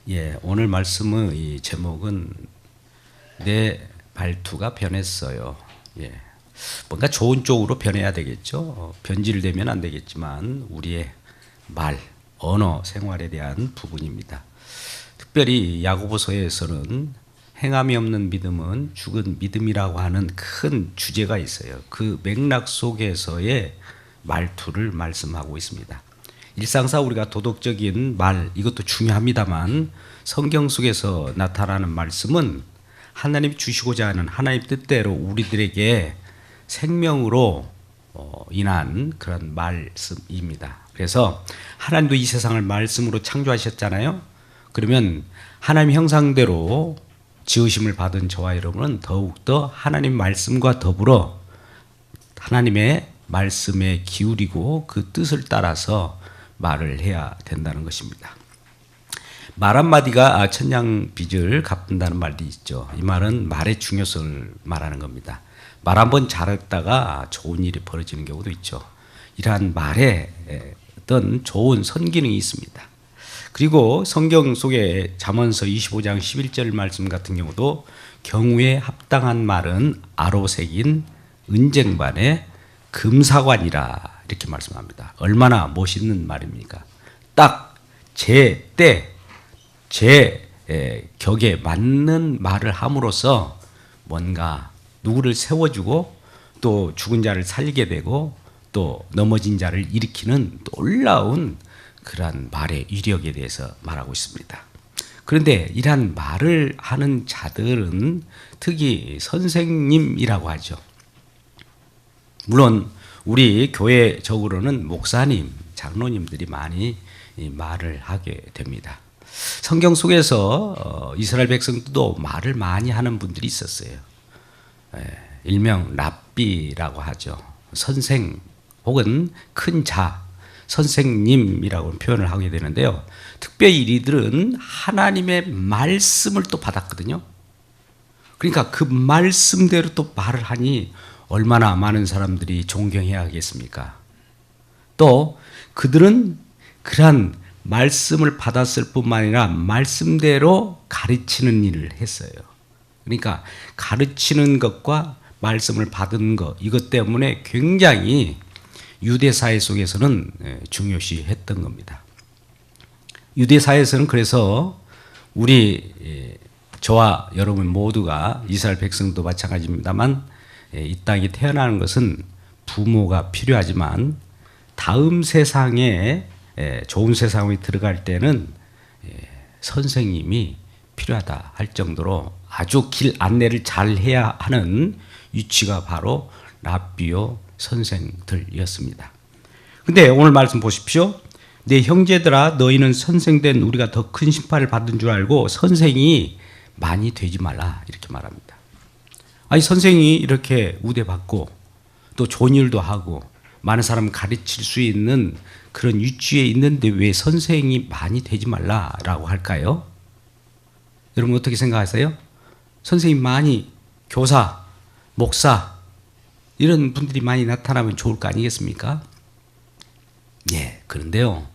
예, 오늘 말씀의 이 제목은 내 말투가 변했어요. 예, 뭔가 좋은 쪽으로 변해야 되겠죠. 변질되면 안 되겠지만 우리의 말, 언어 생활에 대한 부분입니다. 특별히 야고보서에서는 행함이 없는 믿음은 죽은 믿음이라고 하는 큰 주제가 있어요. 그 맥락 속에서의 말투를 말씀하고 있습니다. 일상상 우리가 도덕적인 말 이것도 중요합니다만 성경 속에서 나타나는 말씀은 하나님이 주시고자 하는 하나님 뜻대로 우리들에게 생명으로 인한 그런 말씀입니다. 그래서 하나님도 이 세상을 말씀으로 창조하셨잖아요. 그러면 하나님 형상대로 지으심을 받은 저와 여러분은 더욱더 하나님 말씀과 더불어 하나님의 말씀에 기울이고 그 뜻을 따라서 말을 해야 된다는 것입니다. 말 한마디가 천냥빚을 갚는다는 말도 있죠. 이 말은 말의 중요성을 말하는 겁니다. 말 한번 잘했다가 좋은 일이 벌어지는 경우도 있죠. 이러한 말에 어떤 좋은 선기능이 있습니다. 그리고 성경 속에 잠언서 25장 11절 말씀 같은 경우도 경우에 합당한 말은 아로새긴 은쟁반에 금사관이라 이렇게 말씀합니다. 얼마나 멋있는 말입니까? 딱 제 때, 제 격에 맞는 말을 함으로써 뭔가 누구를 세워주고 또 죽은 자를 살리게 되고 또 넘어진 자를 일으키는 놀라운 그러한 말의 위력에 대해서 말하고 있습니다. 그런데 이러한 말을 하는 자들은 특히 선생님이라고 하죠. 물론 우리 교회적으로는 목사님, 장로님들이 많이 말을 하게 됩니다. 성경 속에서 이스라엘 백성들도 말을 많이 하는 분들이 있었어요. 일명 랍비라고 하죠. 선생 혹은 큰 자, 선생님이라고 표현을 하게 되는데요. 특별히 이들은 하나님의 말씀을 또 받았거든요. 그러니까 그 말씀대로 또 말을 하니 얼마나 많은 사람들이 존경해야 하겠습니까? 또 그들은 그러한 말씀을 받았을 뿐만 아니라 말씀대로 가르치는 일을 했어요. 그러니까 가르치는 것과 말씀을 받은 것 이것 때문에 굉장히 유대 사회 속에서는 중요시했던 겁니다. 유대 사회에서는 그래서 우리 저와 여러분 모두가 이스라엘 백성도 마찬가지입니다만 이 땅에 태어나는 것은 부모가 필요하지만 다음 세상에 좋은 세상에 들어갈 때는 선생님이 필요하다 할 정도로 아주 길 안내를 잘 해야 하는 위치가 바로 랍비요 선생들이었습니다. 근데 오늘 말씀 보십시오. 내 형제들아 너희는 선생된 우리가 더 큰 심판을 받은 줄 알고 선생이 많이 되지 말라 이렇게 말합니다. 아니 선생이 이렇게 우대받고 또 좋은 일도 하고 많은 사람 가르칠 수 있는 그런 위치에 있는데 왜 선생이 많이 되지 말라라고 할까요? 여러분 어떻게 생각하세요? 선생님 많이 교사, 목사 이런 분들이 많이 나타나면 좋을 거 아니겠습니까? 예, 그런데요.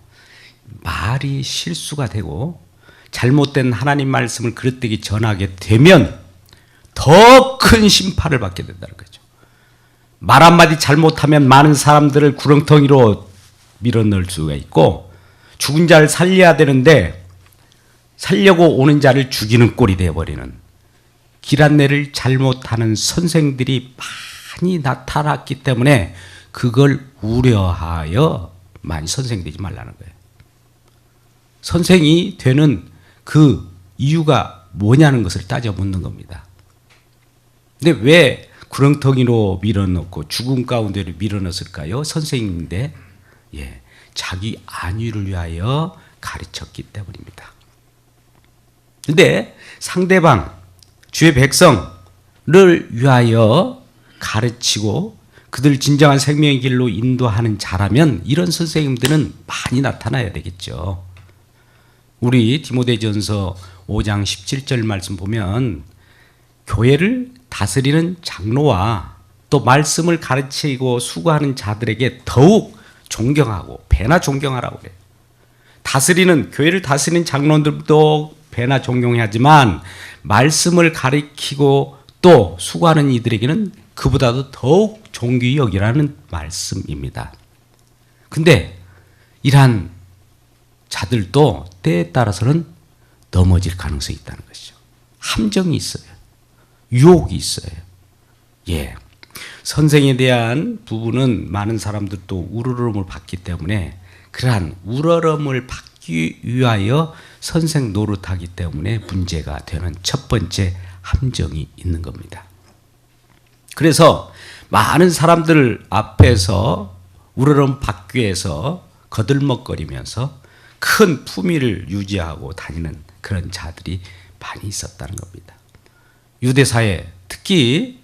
말이 실수가 되고 잘못된 하나님 말씀을 그릇되게 전하게 되면 더 큰 심판을 받게 된다는 거죠. 말 한마디 잘못하면 많은 사람들을 구렁텅이로 밀어넣을 수가 있고 죽은 자를 살려야 되는데 살려고 오는 자를 죽이는 꼴이 되어버리는 길 안내를 잘못하는 선생들이 많이 나타났기 때문에 그걸 우려하여 많이 선생되지 말라는 거예요. 선생이 되는 그 이유가 뭐냐는 것을 따져 묻는 겁니다. 근데 왜 구렁텅이로 밀어넣고 죽음 가운데로 밀어넣었을까요? 선생님인데 자기 안위를 위하여 가르쳤기 때문입니다. 근데 상대방, 주의 백성을 위하여 가르치고 그들 진정한 생명의 길로 인도하는 자라면 이런 선생님들은 많이 나타나야 되겠죠. 우리 디모데전서 5장 17절 말씀 보면 교회를 다스리는 장로와 또 말씀을 가르치고 수고하는 자들에게 더욱 존경하고 배나 존경하라고 그래요. 다스리는 교회를 다스리는 장로들도 배나 존경하지만 말씀을 가리키고 또 수고하는 이들에게는 그보다도 더욱 존귀히 여기라는 말씀입니다. 근데 이러한 자들도 때에 따라서는 넘어질 가능성이 있다는 것이죠. 함정이 있어요. 유혹이 있어요. 예. 선생에 대한 부분은 많은 사람들도 우러름을 받기 때문에 그러한 우러름을 받기 위하여 선생 노릇하기 때문에 문제가 되는 첫 번째 함정이 있는 겁니다. 그래서 많은 사람들 앞에서 우러름 받기 위해서 거들먹거리면서 큰 품위를 유지하고 다니는 그런 자들이 많이 있었다는 겁니다. 유대사회, 특히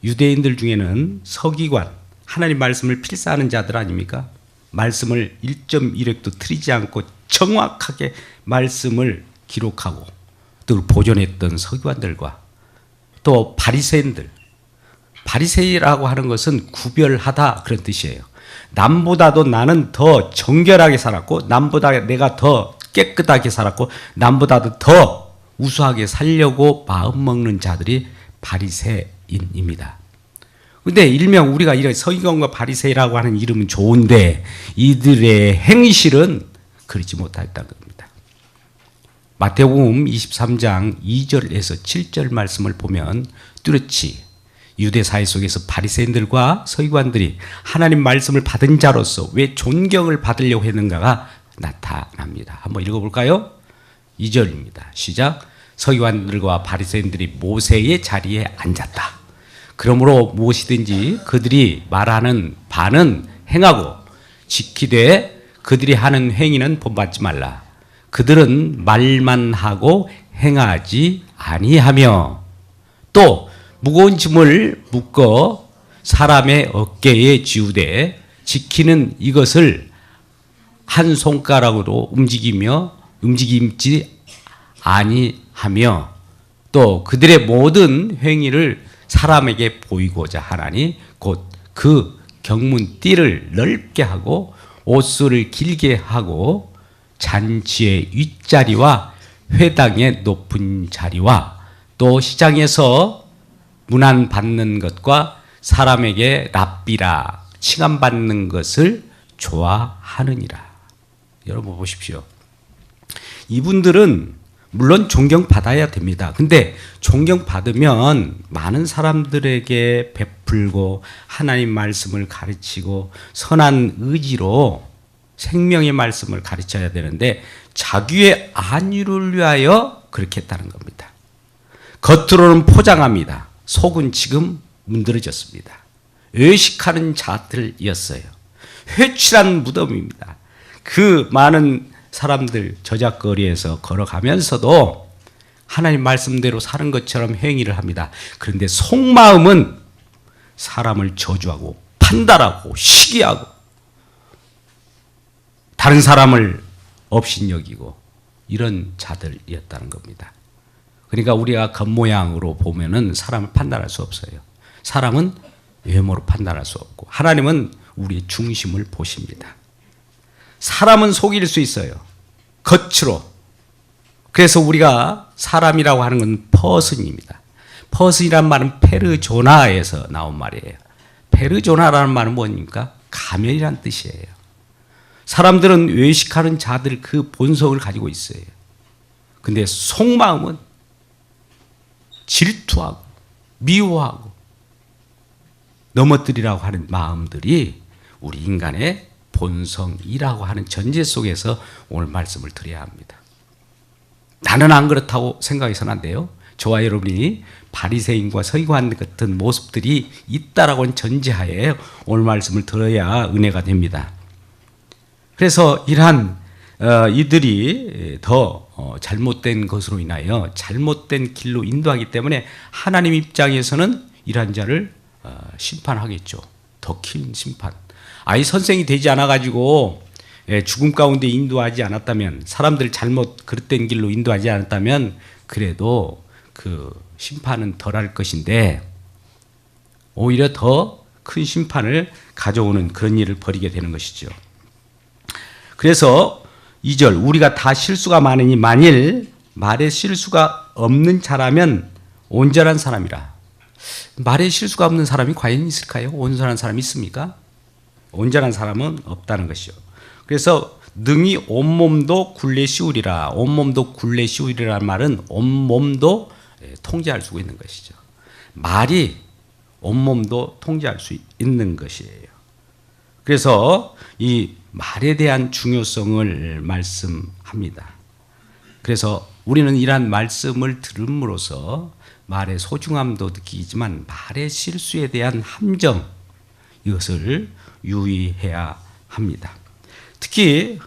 유대인들 중에는 서기관, 하나님 말씀을 필사하는 자들 아닙니까? 말씀을 1.1획도 틀리지 않고 정확하게 말씀을 기록하고 또 보존했던 서기관들과 또 바리새인들, 바리새이라고 하는 것은 구별하다 그런 뜻이에요. 남보다도 나는 더 정결하게 살았고 남보다 내가 더 깨끗하게 살았고 남보다도 더 우수하게 살려고 마음먹는 자들이 바리새인입니다. 근데 일명 우리가 이런 서기관과 바리새이라고 하는 이름은 좋은데 이들의 행실은 그렇지 못했다는 겁니다. 마태복음 23장 2절에서 7절 말씀을 보면 뚜렷이 유대 사회 속에서 바리새인들과 서기관들이 하나님 말씀을 받은 자로서 왜 존경을 받으려고 했는가가 나타납니다. 한번 읽어볼까요? 2절입니다. 시작. 서기관들과 바리새인들이 모세의 자리에 앉았다. 그러므로 무엇이든지 그들이 말하는 바는 행하고 지키되 그들이 하는 행위는 본받지 말라. 그들은 말만 하고 행하지 아니하며 또 무거운 짐을 묶어 사람의 어깨에 지우되 지키는 이것을 한 손가락으로 움직임지 아니하며 또 그들의 모든 행위를 사람에게 보이고자 하나니 곧 그 경문띠를 넓게 하고 옷수를 길게 하고 잔치의 윗자리와 회당의 높은 자리와 또 시장에서 문안받는 것과 사람에게 랍비라 칭함받는 것을 좋아하느니라. 여러분 보십시오. 이분들은 물론 존경받아야 됩니다. 근데 존경받으면 많은 사람들에게 베풀고 하나님 말씀을 가르치고 선한 의지로 생명의 말씀을 가르쳐야 되는데 자기의 안위를 위하여 그렇게 했다는 겁니다. 겉으로는 포장합니다. 속은 지금 문드러졌습니다. 외식하는 자들이었어요. 회칠한 무덤입니다. 그 많은 사람들 저작거리에서 걸어가면서도 하나님 말씀대로 사는 것처럼 행위를 합니다. 그런데 속마음은 사람을 저주하고 판단하고 시기하고 다른 사람을 업신여기고 이런 자들이었다는 겁니다. 그러니까 우리가 겉모양으로 보면은 사람을 판단할 수 없어요. 사람은 외모로 판단할 수 없고 하나님은 우리의 중심을 보십니다. 사람은 속일 수 있어요. 겉으로. 그래서 우리가 사람이라고 하는 건 퍼슨입니다. 퍼슨이란 말은 페르조나에서 나온 말이에요. 페르조나라는 말은 뭡니까? 가면이란 뜻이에요. 사람들은 외식하는 자들 그 본성을 가지고 있어요. 근데 속마음은 질투하고 미워하고 넘어뜨리라고 하는 마음들이 우리 인간의 본성이라고 하는 전제 속에서 오늘 말씀을 드려야 합니다. 나는 안 그렇다고 생각해서는 안 돼요. 저와 여러분이 바리새인과 서기관 같은 모습들이 있다라고 하는 전제하에 오늘 말씀을 들어야 은혜가 됩니다. 그래서 이러한 이들이 더 잘못된 것으로 인하여 잘못된 길로 인도하기 때문에 하나님 입장에서는 이러한 자를 심판하겠죠. 더 큰 심판. 아이 선생이 되지 않아가지고 죽음 가운데 인도하지 않았다면 사람들 잘못 그릇된 길로 인도하지 않았다면 그래도 그 심판은 덜할 것인데 오히려 더 큰 심판을 가져오는 그런 일을 벌이게 되는 것이죠. 그래서 2절 우리가 다 실수가 많으니 만일 말에 실수가 없는 자라면 온전한 사람이라. 말에 실수가 없는 사람이 과연 있을까요? 온전한 사람이 있습니까? 온전한 사람은 없다는 것이요. 그래서 능히 온몸도 굴레 씌우리라. 온몸도 굴레 씌우리라는 말은 온몸도 통제할 수 있는 것이죠. 말이 온몸도 통제할 수 있는 것이에요. 그래서 이 말에 대한 중요성을 말씀합니다. 그래서 우리는 이러한 말씀을 들음으로써 말의 소중함도 느끼지만 말의 실수에 대한 함정, 이것을 유의해야 합니다. 특히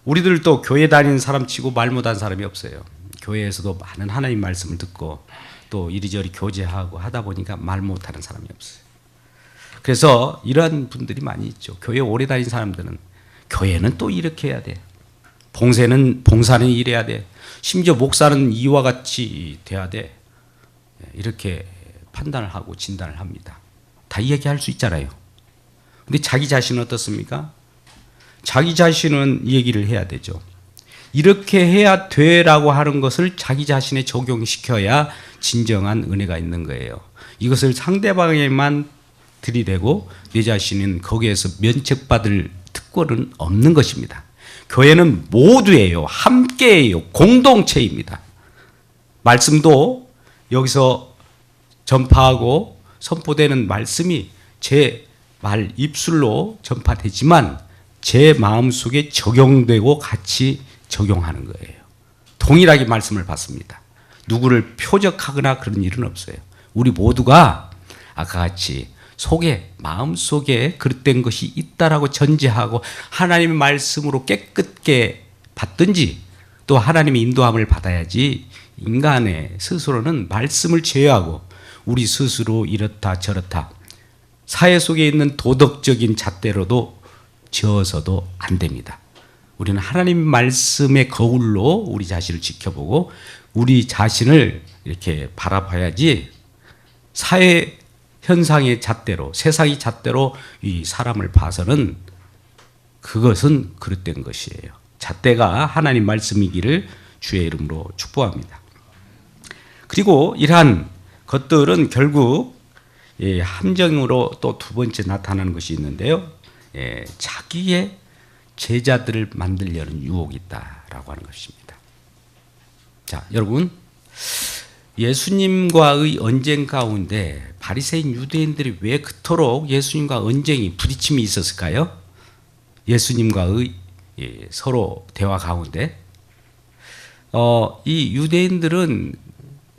우리들도 교회 다니는 사람 치고 말 못한 사람이 없어요. 교회에서도 많은 하나님 말씀을 듣고 또 이리저리 교제하고 하다 보니까 말 못하는 사람이 없어요. 그래서 이러한 분들이 많이 있죠. 교회 오래 다닌 사람들은 교회는 또 이렇게 해야 돼. 봉사는 이래야 돼. 심지어 목사는 이와 같이 돼야 돼. 이렇게 판단을 하고 진단을 합니다. 다 이야기할 수 있잖아요. 근데 자기 자신은 어떻습니까? 자기 자신은 이 얘기를 해야 되죠. 이렇게 해야 돼라고 하는 것을 자기 자신에 적용시켜야 진정한 은혜가 있는 거예요. 이것을 상대방에만 들이대고 내 자신은 거기에서 면책받을 특권은 없는 것입니다. 교회는 모두예요. 함께예요. 공동체입니다. 말씀도 여기서 전파하고 선포되는 말씀이 제 말 입술로 전파되지만 제 마음속에 적용되고 같이 적용하는 거예요. 동일하게 말씀을 받습니다. 누구를 표적하거나 그런 일은 없어요. 우리 모두가 아까 같이 속에 마음속에 그릇된 것이 있다라고 전제하고 하나님의 말씀으로 깨끗게 받든지 또 하나님의 인도함을 받아야지 인간의 스스로는 말씀을 제어하고 우리 스스로 이렇다 저렇다 사회 속에 있는 도덕적인 잣대로도 지어서도 안 됩니다. 우리는 하나님 말씀의 거울로 우리 자신을 지켜보고 우리 자신을 이렇게 바라봐야지 사회 현상의 잣대로 세상의 잣대로 이 사람을 봐서는 그것은 그릇된 것이에요. 잣대가 하나님 말씀이기를 주의 이름으로 축복합니다. 그리고 이러한 것들은 결국 함정으로 또 두 번째 나타나는 것이 있는데요. 자기의 제자들을 만들려는 유혹이 있다라고 하는 것입니다. 자, 여러분 예수님과의 언쟁 가운데 바리새인 유대인들이 왜 그토록 예수님과 언쟁이 부딪힘이 있었을까요? 예수님과의 서로 대화 가운데 이 유대인들은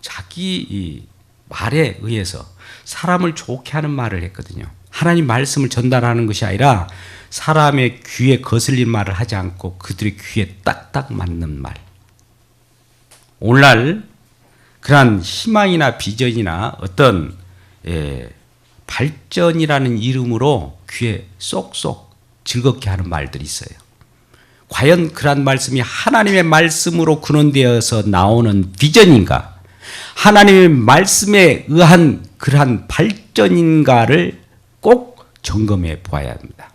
자기 말에 의해서 사람을 좋게 하는 말을 했거든요. 하나님 말씀을 전달하는 것이 아니라 사람의 귀에 거슬린 말을 하지 않고 그들의 귀에 딱딱 맞는 말. 오늘날 그러한 희망이나 비전이나 어떤 발전이라는 이름으로 귀에 쏙쏙 즐겁게 하는 말들이 있어요. 과연 그러한 말씀이 하나님의 말씀으로 근원되어서 나오는 비전인가? 하나님의 말씀에 의한 그러한 발전인가를 꼭 점검해 보아야 합니다.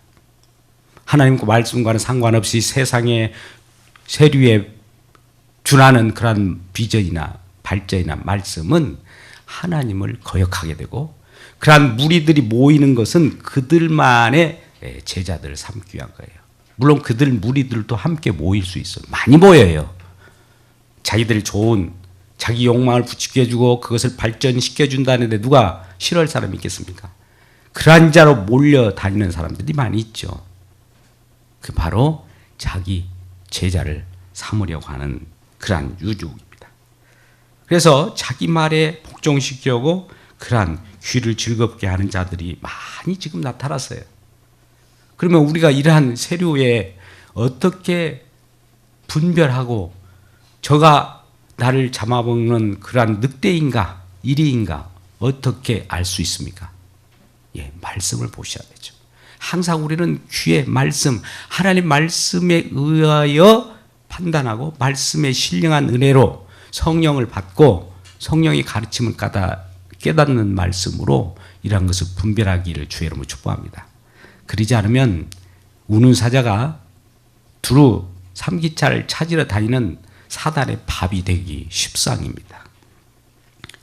하나님과 말씀과는 상관없이 세상의 세류에 준하는 그러한 비전이나 발전이나 말씀은 하나님을 거역하게 되고 그러한 무리들이 모이는 것은 그들만의 제자들을 삼기 위한 거예요. 물론 그들 무리들도 함께 모일 수 있어요. 많이 모여요. 자기들 좋은 자기 욕망을 부추겨주고 그것을 발전시켜준다는데 누가 싫어할 사람이 있겠습니까? 그러한 자로 몰려다니는 사람들이 많이 있죠. 그 바로 자기 제자를 삼으려고 하는 그러한 유혹입니다. 그래서 자기 말에 복종시키려고 그러한 귀를 즐겁게 하는 자들이 많이 지금 나타났어요. 그러면 우리가 이러한 세류에 어떻게 분별하고 저가 나를 잡아먹는 그러한 늑대인가 이리인가 어떻게 알 수 있습니까? 말씀을 보셔야 되죠. 항상 우리는 귀에 말씀, 하나님 말씀에 의하여 판단하고 말씀에 신령한 은혜로 성령을 받고 성령의 가르침을 깨닫는 말씀으로 이러한 것을 분별하기를 주의 이름으로 축복합니다. 그러지 않으면 우는 사자가 두루 삼기차를 찾으러 다니는 사단의 밥이 되기 십상입니다.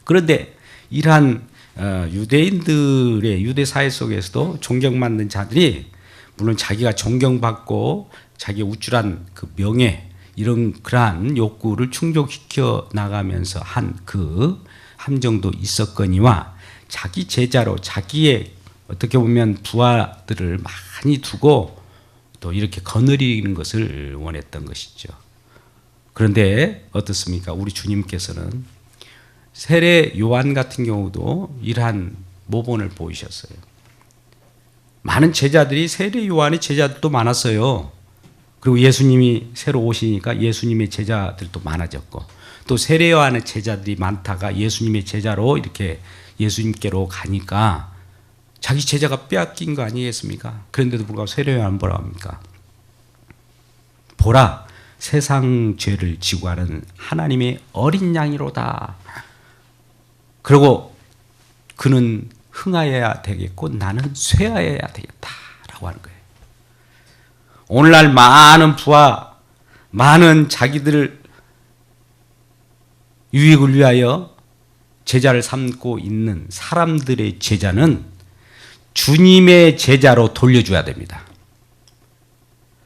그런데 이러한 유대인들의 유대 사회 속에서도 존경받는 자들이 물론 자기가 존경받고 자기의 우쭐한 그 명예 이런 그러한 욕구를 충족시켜 나가면서 한 그 함정도 있었거니와 자기 제자로 자기의 어떻게 보면 부하들을 많이 두고 또 이렇게 거느리는 것을 원했던 것이죠. 그런데 어떻습니까? 우리 주님께서는 세례 요한 같은 경우도 이러한 모본을 보이셨어요. 많은 제자들이 세례 요한의 제자들도 많았어요. 그리고 예수님이 새로 오시니까 예수님의 제자들도 많아졌고 또 세례 요한의 제자들이 많다가 예수님의 제자로 이렇게 예수님께로 가니까 자기 제자가 빼앗긴 거 아니겠습니까? 그런데도 불구하고 세례 요한은 뭐라고 합니까? 보라, 세상 죄를 지고 가는 하나님의 어린 양이로다. 그리고 그는 흥하여야 되겠고 나는 쇠하여야 되겠다라고 하는 거예요. 오늘날 많은 부하, 많은 자기들 유익을 위하여 제자를 삼고 있는 사람들의 제자는 주님의 제자로 돌려줘야 됩니다.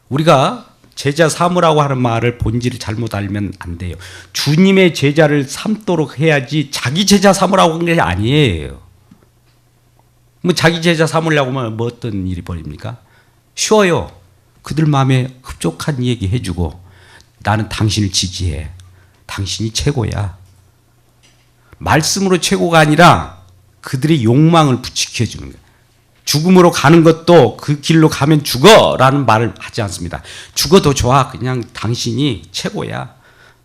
우리가 제자 삼으라고 하는 말을 본질을 잘못 알면 안 돼요. 주님의 제자를 삼도록 해야지 자기 제자 삼으라고 한 게 아니에요. 뭐 자기 제자 삼으려고 하면 뭐 어떤 일이 벌입니까? 쉬워요. 그들 마음에 흡족한 얘기 해주고 나는 당신을 지지해. 당신이 최고야. 말씀으로 최고가 아니라 그들의 욕망을 부추겨주는 거예요. 죽음으로 가는 것도 그 길로 가면 죽어라는 말을 하지 않습니다. 죽어도 좋아. 그냥 당신이 최고야.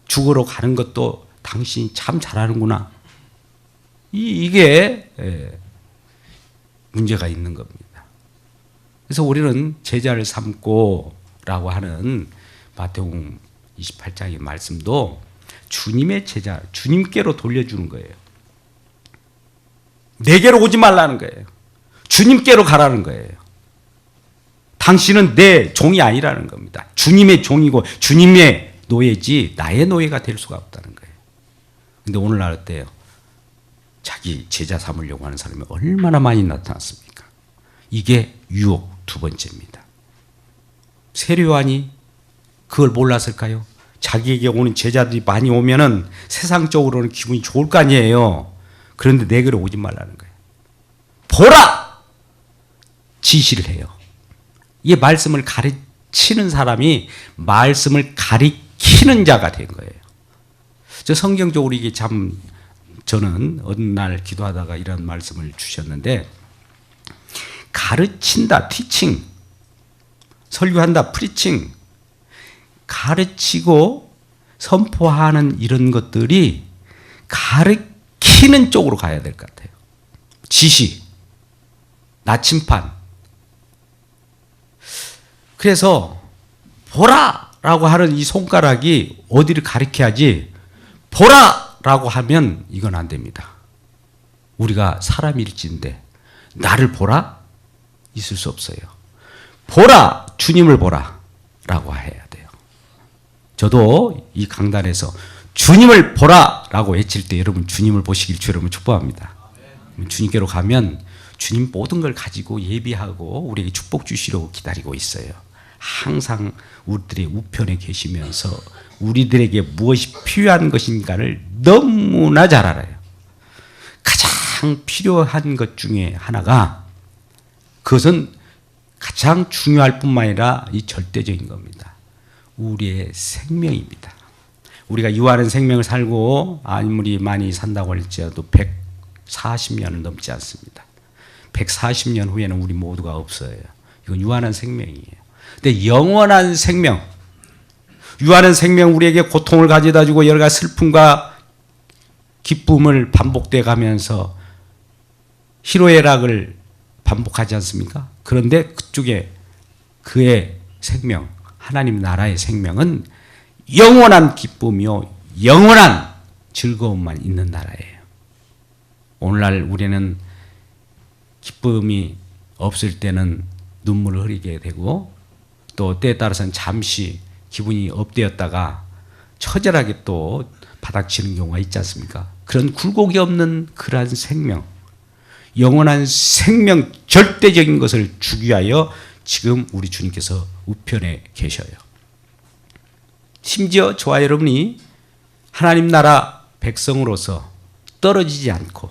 죽으러 가는 것도 당신이 참 잘하는구나. 이게 문제가 있는 겁니다. 그래서 우리는 제자를 삼고라고 하는 마태복음 28장의 말씀도 주님의 제자, 주님께로 돌려주는 거예요. 내게로 오지 말라는 거예요. 주님께로 가라는 거예요. 당신은 내 종이 아니라는 겁니다. 주님의 종이고 주님의 노예지 나의 노예가 될 수가 없다는 거예요. 근데 오늘날 어때요? 자기 제자 삼으려고 하는 사람이 얼마나 많이 나타났습니까? 이게 유혹 두 번째입니다. 세례 요한이 그걸 몰랐을까요? 자기에게 오는 제자들이 많이 오면은 세상적으로는 기분이 좋을 거 아니에요. 그런데 내게로 오지 말라는 거예요. 보라! 지시를 해요. 이 말씀을 가르치는 사람이 말씀을 가리키는 자가 된 거예요. 저 성경적으로 이게 참 저는 어느 날 기도하다가 이런 말씀을 주셨는데 가르친다, 티칭, 설교한다, 프리칭, 가르치고 선포하는 이런 것들이 가르치는 쪽으로 가야 될 것 같아요. 지시, 나침판. 그래서 보라라고 하는 이 손가락이 어디를 가리켜야지 보라라고 하면 이건 안 됩니다. 우리가 사람일진데 나를 보라? 있을 수 없어요. 보라! 주님을 보라! 라고 해야 돼요. 저도 이 강단에서 주님을 보라! 라고 외칠 때 여러분 주님을 보시길 주 여러분 축복합니다. 주님께로 가면 주님 모든 걸 가지고 예비하고 우리에게 축복 주시려고 기다리고 있어요. 항상 우리들의 우편에 계시면서 우리들에게 무엇이 필요한 것인가를 너무나 잘 알아요. 가장 필요한 것 중에 하나가 그것은 가장 중요할 뿐만 아니라 이 절대적인 겁니다. 우리의 생명입니다. 우리가 유한한 생명을 살고 아무리 많이 산다고 할지라도 140년은 넘지 않습니다. 140년 후에는 우리 모두가 없어요. 이건 유한한 생명이에요. 근데 영원한 생명, 유한한 생명 우리에게 고통을 가져다 주고 여러 가지 슬픔과 기쁨을 반복돼 가면서 희로애락을 반복하지 않습니까? 그런데 그쪽에 그의 생명, 하나님 나라의 생명은 영원한 기쁨이요 영원한 즐거움만 있는 나라예요. 오늘날 우리는 기쁨이 없을 때는 눈물을 흘리게 되고 또 때에 따라서는 잠시 기분이 업되었다가 처절하게 또 바닥치는 경우가 있지 않습니까? 그런 굴곡이 없는 그러한 생명, 영원한 생명, 절대적인 것을 주기 위하여 지금 우리 주님께서 우편에 계셔요. 심지어 저와 여러분이 하나님 나라 백성으로서 떨어지지 않고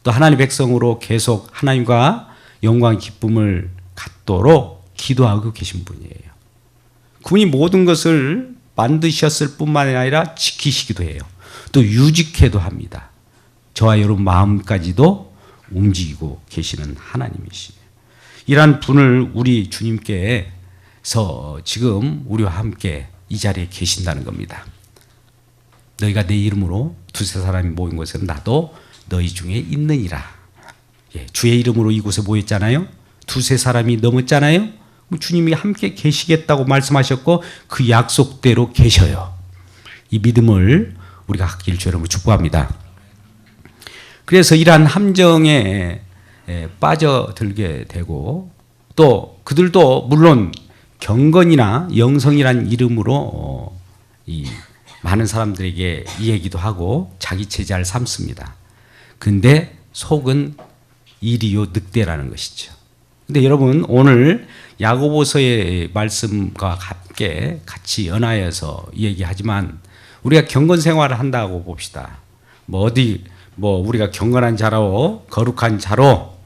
또 하나님 백성으로 계속 하나님과 영광 기쁨을 갖도록 기도하고 계신 분이에요. 그분이 모든 것을 만드셨을 뿐만 아니라 지키시기도 해요. 또 유지케도 합니다. 저와 여러분 마음까지도 움직이고 계시는 하나님이시에요. 이러한 분을 우리 주님께서 지금 우리와 함께 이 자리에 계신다는 겁니다. 너희가 내 이름으로 두세 사람이 모인 곳에는 나도 너희 중에 있느니라. 예, 주의 이름으로 이곳에 모였잖아요. 두세 사람이 넘었잖아요. 주님이 함께 계시겠다고 말씀하셨고 그 약속대로 계셔요. 이 믿음을 우리가 갖길 주 여러분 축복합니다. 그래서 이러한 함정에 빠져들게 되고 또 그들도 물론 경건이나 영성이란 이름으로 이 많은 사람들에게 이 얘기도 하고 자기 제자를 삼습니다. 근데 속은 이리요 늑대라는 것이죠. 근데 여러분 오늘 야고보서의 말씀과 함께 같이 연하여서 얘기하지만 우리가 경건 생활을 한다고 봅시다. 우리가 경건한 자로 거룩한 자로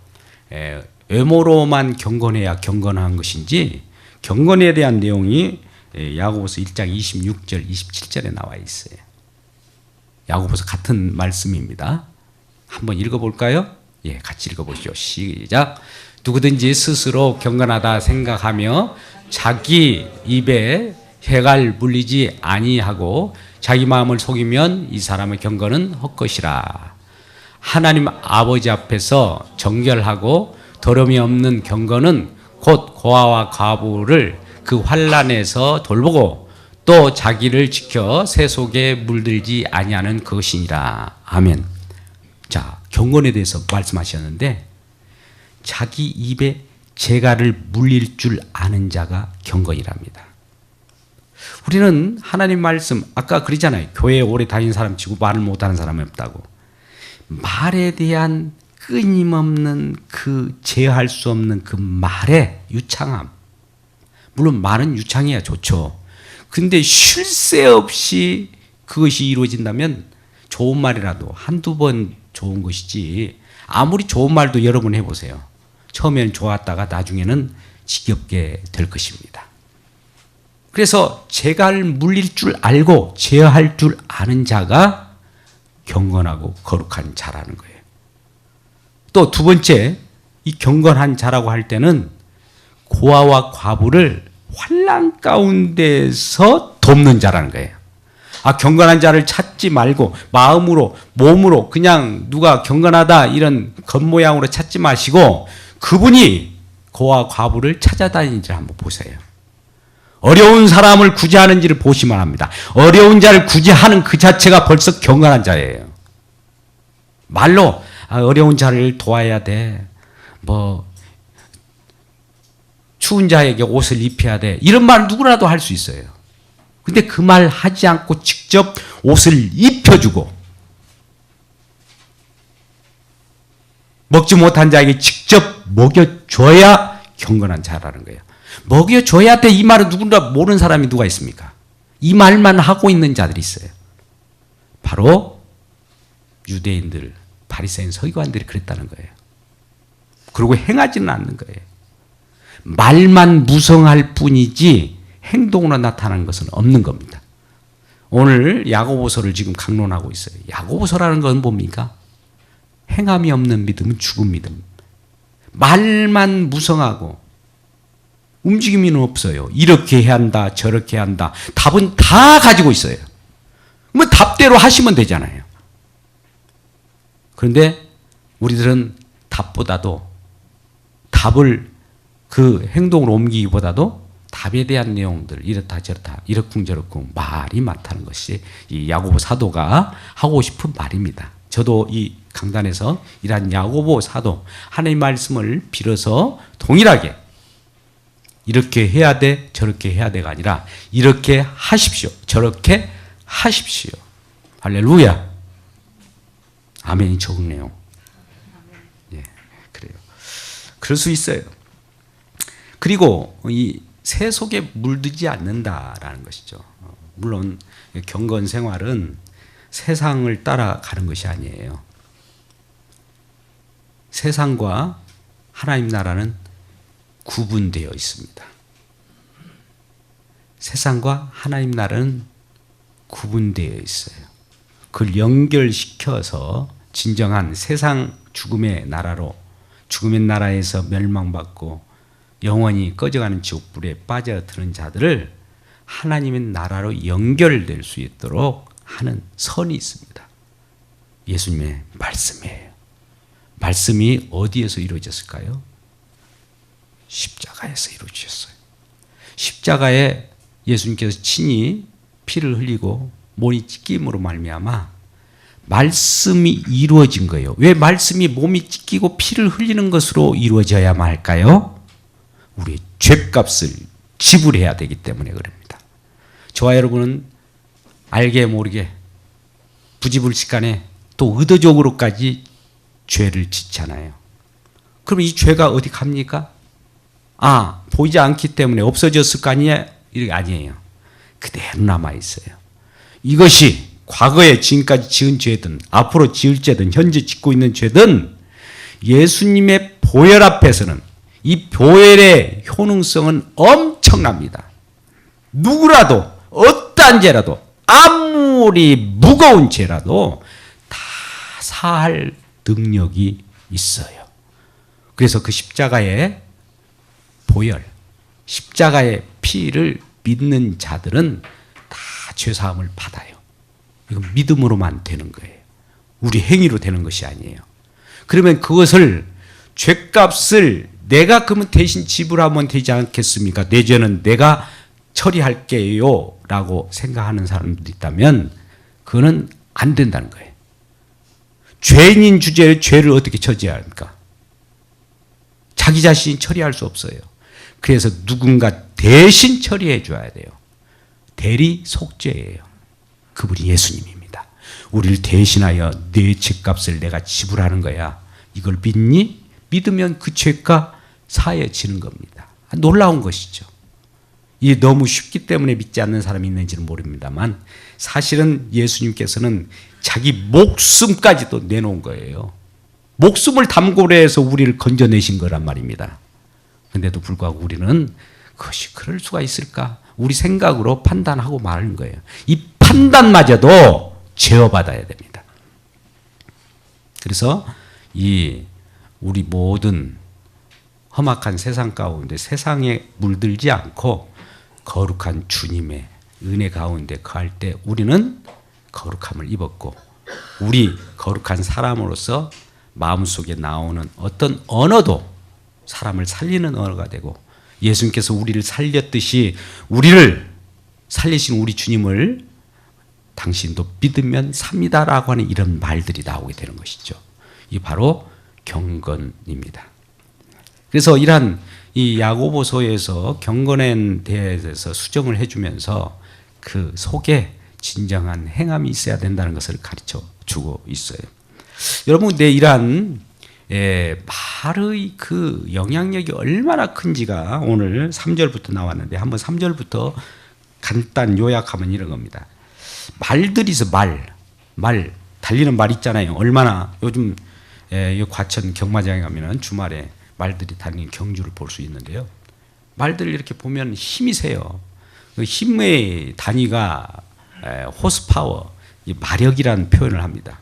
외모로만 경건해야 경건한 것인지 경건에 대한 내용이 야고보서 1장 26절 27절에 나와 있어요. 야고보서 같은 말씀입니다. 한번 읽어볼까요? 예, 같이 읽어보시죠. 시작. 누구든지 스스로 경건하다 생각하며 자기 입에 해갈 물리지 아니하고 자기 마음을 속이면 이 사람의 경건은 헛것이라. 하나님 아버지 앞에서 정결하고 더러움이 없는 경건은 곧 고아와 과부를 그 환난에서 돌보고 또 자기를 지켜 새 속에 물들지 아니하는 것이니라. 아멘. 자, 경건에 대해서 말씀하셨는데 자기 입에 재갈을 물릴 줄 아는 자가 경건이랍니다. 우리는 하나님 말씀 아까 그러잖아요. 교회에 오래 다닌 사람 치고 말을 못하는 사람이 없다고. 말에 대한 끊임없는 그 제어할 수 없는 그 말의 유창함. 물론 말은 유창해야 좋죠. 근데 쉴 새 없이 그것이 이루어진다면 좋은 말이라도 한두 번 좋은 것이지 아무리 좋은 말도 여러 번 해보세요. 처음에는 좋았다가 나중에는 지겹게 될 것입니다. 그래서 재갈 물릴 줄 알고 제어할 줄 아는 자가 경건하고 거룩한 자라는 거예요. 또 두 번째, 이 경건한 자라고 할 때는 고아와 과부를 환난 가운데서 돕는 자라는 거예요. 경건한 자를 찾지 말고 마음으로 몸으로 그냥 누가 경건하다 이런 겉모양으로 찾지 마시고 그분이 고아 과부를 찾아다니는지 한번 보세요. 어려운 사람을 구제하는지를 보시면 합니다. 어려운 자를 구제하는 그 자체가 벌써 경건한 자예요. 말로 어려운 자를 도와야 돼. 추운 자에게 옷을 입혀야 돼. 이런 말 누구라도 할 수 있어요. 근데 그 말 하지 않고 직접 옷을 입혀주고 먹지 못한 자에게 직접 먹여줘야 경건한 자라는 거예요. 먹여줘야 돼 이 말은 누구나 모르는 사람이 누가 있습니까? 이 말만 하고 있는 자들이 있어요. 바로 유대인들, 바리새인 서기관들이 그랬다는 거예요. 그리고 행하지는 않는 거예요. 말만 무성할 뿐이지 행동으로 나타나는 것은 없는 겁니다. 오늘 야고보서를 지금 강론하고 있어요. 야고보서라는 건 뭡니까? 행함이 없는 믿음은 죽은 믿음. 말만 무성하고 움직임이 없어요. 이렇게 해야 한다, 저렇게 해야 한다. 답은 다 가지고 있어요. 답대로 하시면 되잖아요. 그런데 우리들은 답보다도 답을 그 행동으로 옮기기보다도 답에 대한 내용들 이렇다 저렇다 이렇쿵저렇쿵 말이 많다는 것이 이 야고보 사도가 하고 싶은 말입니다. 저도 이 강단에서 이러한 야고보 사도 하나님의 말씀을 빌어서 동일하게 이렇게 해야 돼 저렇게 해야 돼가 아니라 이렇게 하십시오 저렇게 하십시오. 할렐루야. 아멘이 적네요. 예, 그래요. 그럴 수 있어요. 그리고 이 새 속에 물들지 않는다라는 것이죠. 물론 경건 생활은 세상을 따라가는 것이 아니에요. 세상과 하나님 나라는 구분되어 있습니다. 세상과 하나님 나라는 구분되어 있어요. 그걸 연결시켜서 진정한 세상 죽음의 나라로, 죽음의 나라에서 멸망받고 영원히 꺼져가는 지옥불에 빠져드는 자들을 하나님의 나라로 연결될 수 있도록 하는 선이 있습니다. 예수님의 말씀이에요. 말씀이 어디에서 이루어졌을까요? 십자가에서 이루어졌어요. 십자가에 예수님께서 친히 피를 흘리고 몸이 찢김으로 말미암아 말씀이 이루어진 거예요. 왜 말씀이 몸이 찢기고 피를 흘리는 것으로 이루어져야만 할까요? 우리의 죄값을 지불해야 되기 때문에 그럽니다. 저와 여러분은 알게 모르게 부지불식간에 또 의도적으로까지 죄를 짓잖아요. 그럼 이 죄가 어디 갑니까? 아, 보이지 않기 때문에 없어졌을 거 아니에요? 이게 아니에요. 그대로 남아있어요. 이것이 과거에 지금까지 지은 죄든 앞으로 지을 죄든 현재 짓고 있는 죄든 예수님의 보혈 앞에서는 이 보혈의 효능성은 엄청납니다. 누구라도 어떠한 죄라도 아무리 무거운 죄라도 다 사할 능력이 있어요. 그래서 그 십자가의 보혈, 십자가의 피를 믿는 자들은 다 죄사함을 받아요. 이건 믿음으로만 되는 거예요. 우리 행위로 되는 것이 아니에요. 그러면 그것을 죄값을 내가 그러면 대신 지불하면 되지 않겠습니까? 내 죄는 내가 처리할게요 라고 생각하는 사람들이 있다면 그거는 안 된다는 거예요. 죄인인 주제에 죄를 어떻게 처리해야 합니까? 자기 자신이 처리할 수 없어요. 그래서 누군가 대신 처리해 줘야 돼요. 대리 속죄예요. 그분이 예수님입니다. 우리를 대신하여 내 죄값을 내가 지불하는 거야. 이걸 믿니? 믿으면 그 죄가 사해지는 겁니다. 놀라운 것이죠. 이게 너무 쉽기 때문에 믿지 않는 사람이 있는지는 모릅니다만 사실은 예수님께서는 자기 목숨까지도 내놓은 거예요. 목숨을 담고로 해서 우리를 건져내신 거란 말입니다. 그런데도 불구하고 우리는 그것이 그럴 수가 있을까? 우리 생각으로 판단하고 마는 거예요. 이 판단마저도 제어받아야 됩니다. 그래서 이 우리 모든 험악한 세상 가운데 세상에 물들지 않고 거룩한 주님의 은혜 가운데 거할 때 우리는 거룩함을 입었고 우리 거룩한 사람으로서 마음속에 나오는 어떤 언어도 사람을 살리는 언어가 되고 예수님께서 우리를 살렸듯이 우리를 살리신 우리 주님을 당신도 믿으면 삽니다라고 하는 이런 말들이 나오게 되는 것이죠. 이 바로 경건입니다. 그래서 이러한 이 야고보서에서 경건에 대해서 수정을 해주면서 그 속에 진정한 행함이 있어야 된다는 것을 가르쳐 주고 있어요. 여러분, 내 이러한 말의 그 영향력이 얼마나 큰지가 오늘 3절부터 나왔는데 한번 3절부터 간단 요약하면 이런 겁니다. 말들이 있어, 말 달리는 말 있잖아요. 얼마나 요즘 과천 경마장에 가면 주말에 말들이 다니는 경주를 볼 수 있는데요. 말들을 이렇게 보면 힘이 세요. 그 힘의 단위가 호스파워, 마력이라는 표현을 합니다.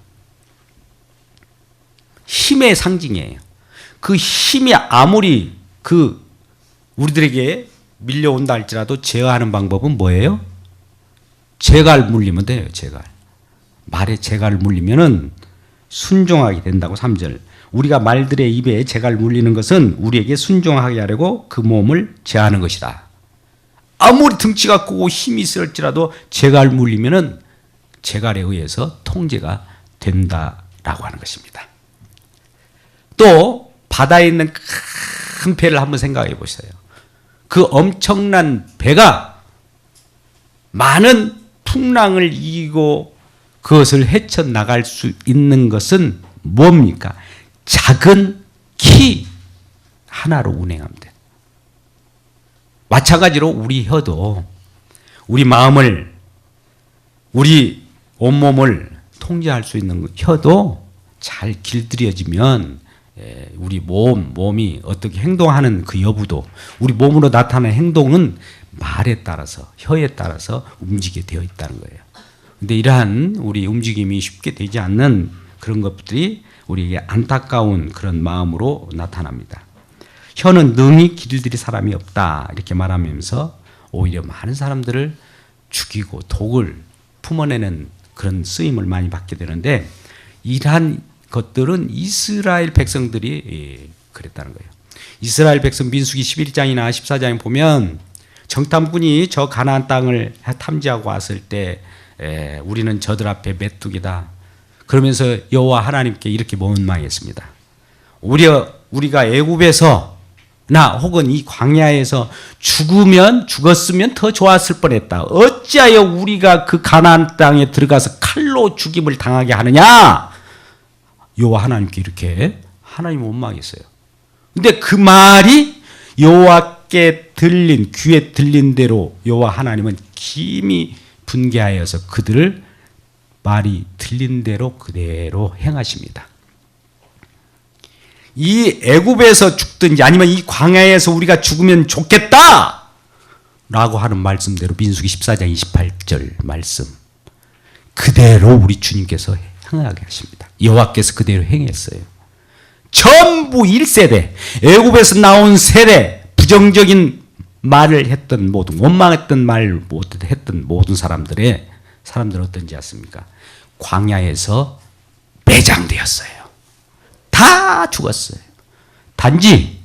힘의 상징이에요. 그 힘이 아무리 우리들에게 밀려온다 할지라도 제어하는 방법은 뭐예요? 재갈 물리면 돼요. 재갈. 말에 재갈 물리면은 순종하게 된다고 3절. 우리가 말들의 입에 재갈 물리는 것은 우리에게 순종하게 하려고 그 몸을 제하는 것이다. 아무리 등치가 크고 힘이 있을지라도 재갈 물리면은 재갈에 의해서 통제가 된다라고 하는 것입니다. 또 바다에 있는 큰 배를 한번 생각해 보세요. 그 엄청난 배가 많은 풍랑을 이기고 그것을 헤쳐나갈 수 있는 것은 뭡니까? 작은 키 하나로 운행하면 돼요. 마찬가지로 우리 혀도 우리 마음을, 우리 온몸을 통제할 수 있는 혀도 잘 길들여지면 우리 몸이 어떻게 행동하는 그 여부도, 우리 몸으로 나타나는 행동은 말에 따라서, 혀에 따라서 움직이게 되어 있다는 거예요. 근데 이러한 우리 움직임이 쉽게 되지 않는 그런 것들이 우리에게 안타까운 그런 마음으로 나타납니다. 혀는 능히 길들일 사람이 없다 이렇게 말하면서 오히려 많은 사람들을 죽이고 독을 품어내는 그런 쓰임을 많이 받게 되는데, 이러한 것들은 이스라엘 백성들이 그랬다는 거예요. 이스라엘 백성 민수기 11장이나 14장에 보면 정탐꾼이 저 가나안 땅을 탐지하고 왔을 때 우리는 저들 앞에 메뚜기다 그러면서 여호와 하나님께 이렇게 원망했습니다. 우리가 애굽에서 나 혹은 이 광야에서 죽었으면 더 좋았을 뻔했다. 어찌하여 우리가 그 가나안 땅에 들어가서 칼로 죽임을 당하게 하느냐? 여호와 하나님께 이렇게 하나님 원망했어요. 근데 그 말이 여호와께 들린, 귀에 들린 대로 여호와 하나님은 심히 분개하여서 그들을 말이 들린 대로 그대로 행하십니다. 이 애굽에서 죽든지 아니면 이 광야에서 우리가 죽으면 좋겠다 라고 하는 말씀대로 민수기 14장 28절 말씀 그대로 우리 주님께서 행하게 하십니다. 여호와께서 그대로 행했어요. 전부 1세대 애굽에서 나온 세대 부정적인 말을 했던 모든, 원망했던 말 했던 모든 사람들은 어떤지 아십니까? 광야에서 매장되었어요. 다 죽었어요. 단지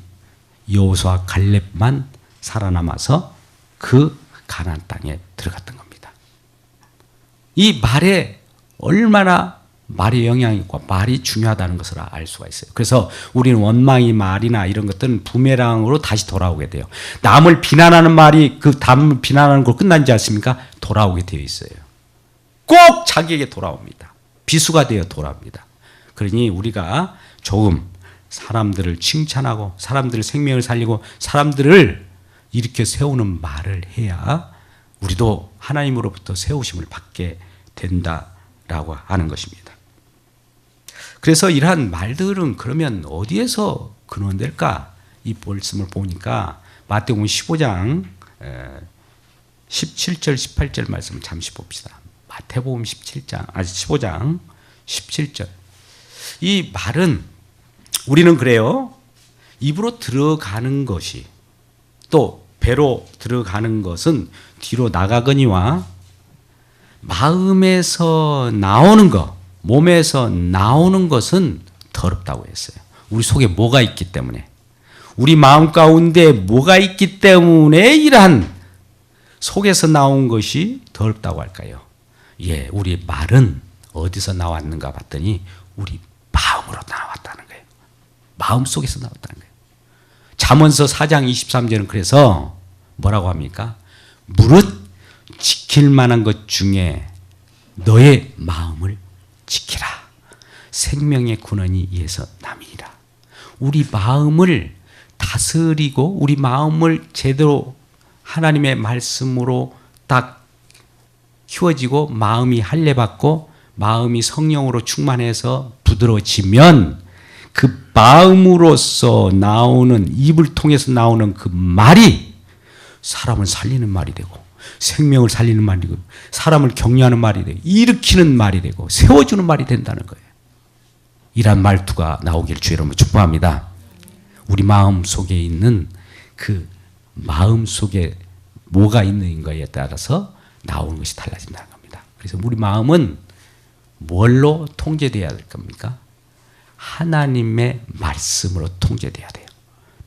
여호수아 갈렙만 살아남아서 그 가나안 땅에 들어갔던 겁니다. 이 말에 얼마나 말의 영향이 있고 말이 중요하다는 것을 알 수가 있어요. 그래서 우리는 원망이 말이나 이런 것들은 부메랑으로 다시 돌아오게 돼요. 남을 비난하는 말이 그 남을 비난하는 걸 끝난지 아십니까? 돌아오게 되어 있어요. 꼭 자기에게 돌아옵니다. 비수가 되어 돌아옵니다. 그러니 우리가 조금 사람들을 칭찬하고 사람들의 생명을 살리고 사람들을 일으켜 세우는 말을 해야 우리도 하나님으로부터 세우심을 받게 된다라고 하는 것입니다. 그래서 이러한 말들은 그러면 어디에서 근원될까? 이 말씀을 보니까 마태복음 15장 17절 18절 말씀을 잠시 봅시다. 마태복음 15장 17절. 이 말은 우리는 그래요. 입으로 들어가는 것이 또 배로 들어가는 것은 뒤로 나가거니와 마음에서 나오는 것, 몸에서 나오는 것은 더럽다고 했어요. 우리 속에 뭐가 있기 때문에, 우리 마음 가운데 뭐가 있기 때문에 이러한 속에서 나온 것이 더럽다고 할까요? 예, 우리 말은 어디서 나왔는가 봤더니 우리 마음으로 나왔다는 거예요. 마음 속에서 나왔다는 거예요. 잠언서 4장 23절은 그래서 뭐라고 합니까? 무릇 지킬 만한 것 중에 너의 마음을 지키라. 생명의 근원이 이에서 남이니라. 우리 마음을 다스리고 우리 마음을 제대로 하나님의 말씀으로 딱 키워지고 마음이 할례받고 마음이 성령으로 충만해서 부드러워지면 그 마음으로서 나오는, 입을 통해서 나오는 그 말이 사람을 살리는 말이 되고 생명을 살리는 말이 되고 사람을 격려하는 말이 되고 일으키는 말이 되고 세워주는 말이 된다는 거예요. 이런 말투가 나오길 주의 이름으로 축복합니다. 우리 마음 속에 있는 그 마음 속에 뭐가 있는가에 따라서 나오는 것이 달라진다는 겁니다. 그래서 우리 마음은 뭘로 통제돼야 될 겁니까? 하나님의 말씀으로 통제돼야 돼요.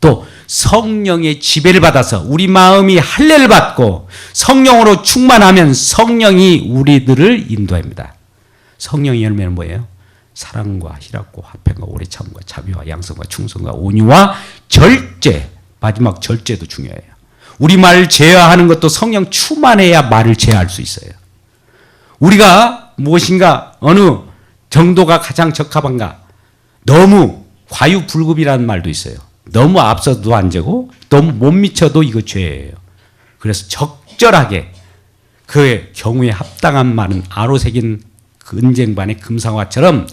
또 성령의 지배를 받아서 우리 마음이 할례를 받고 성령으로 충만하면 성령이 우리들을 인도합니다. 성령의 열매는 뭐예요? 사랑과 희락과 화평과 오래 참과 자비와 양성과 충성과 온유와 절제. 마지막 절제도 중요해요. 우리 말을 제어하는 것도 성령 충만해야 말을 제어할 수 있어요. 우리가 무엇인가 어느 정도가 가장 적합한가? 너무 과유불급이라는 말도 있어요. 너무 앞서도 안 되고 너무 못 미쳐도 이거 죄예요. 그래서 적절하게 그의 경우에 합당한 말은 아로 새긴 그 은쟁반의 금상화처럼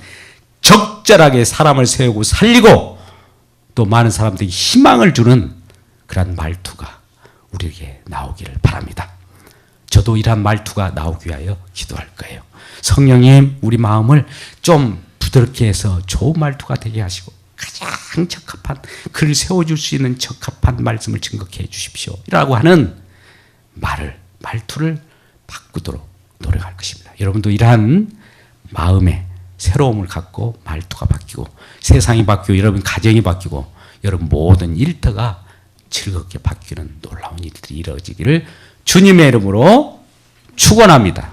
적절하게 사람을 세우고 살리고 또 많은 사람들에게 희망을 주는 그런 말투가 우리에게 나오기를 바랍니다. 저도 이러한 말투가 나오기 위하여 기도할 거예요. 성령님, 우리 마음을 좀 부드럽게 해서 좋은 말투가 되게 하시고 가장 적합한, 그를 세워줄 수 있는 적합한 말씀을 증거케 해 주십시오 라고 하는 말투를 바꾸도록 노력할 것입니다. 여러분도 이러한 마음의 새로움을 갖고 말투가 바뀌고 세상이 바뀌고 여러분 가정이 바뀌고 여러분 모든 일터가 즐겁게 바뀌는 놀라운 일들이 이루어지기를 주님의 이름으로 축원합니다.